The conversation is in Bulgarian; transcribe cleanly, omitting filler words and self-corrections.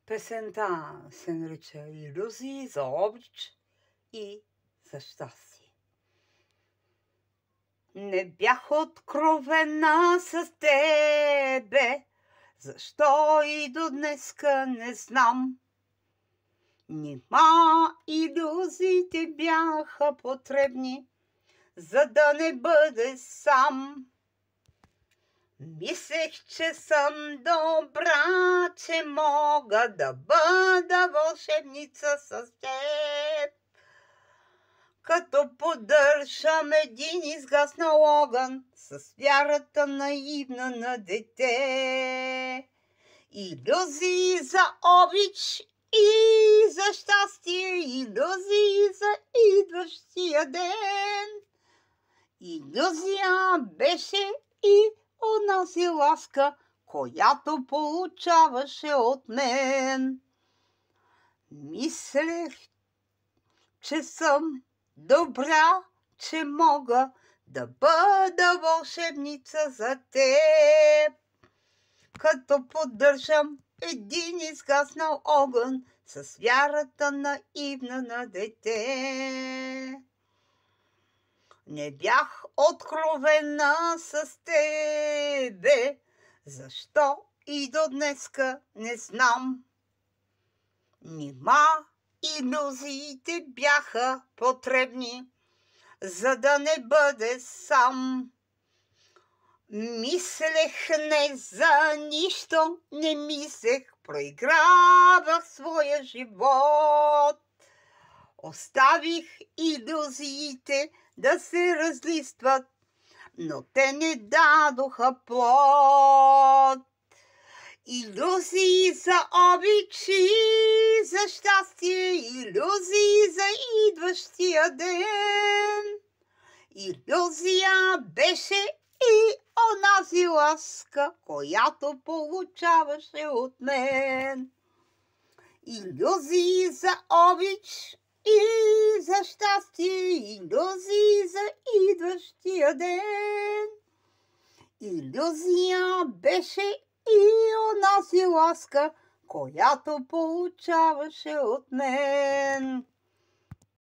Песента се нарича "Илюзии за обич и за щастие". Не бях откровена с тебе, защо и до днеска не знам. Нима илюзиите бяха потребни, за да не бъде сам. Мислех, че съм добра, че мога да бъда вълшебница с теб. Като поддържам един изгаснал огън с вярата наивна на дете. Илюзии за обич и за щастие, илюзии за идващия ден. Илюзия беше и онази ласка, която получаваше от мен. Мислех, че съм добра, че мога да бъда вълшебница за теб. Като поддържам един изгаснал огън с вярата наивна на дете. Не бях откровена с тебе, защо и до днеска не знам. Нима илюзиите бяха потребни, за да не бъде сам. Мислех не за нищо, не мислех, проигравах своя живот. Оставих илюзиите да се разлистват, но те не дадоха плод. Илюзии за обич и за щастие, илюзии за идващия ден. Илюзия беше и онази ласка, която получаваше от мен. Илюзии за обич и за щастие, илюзии за идващия ден. Илюзия беше и онази ласка, която получаваше от мен.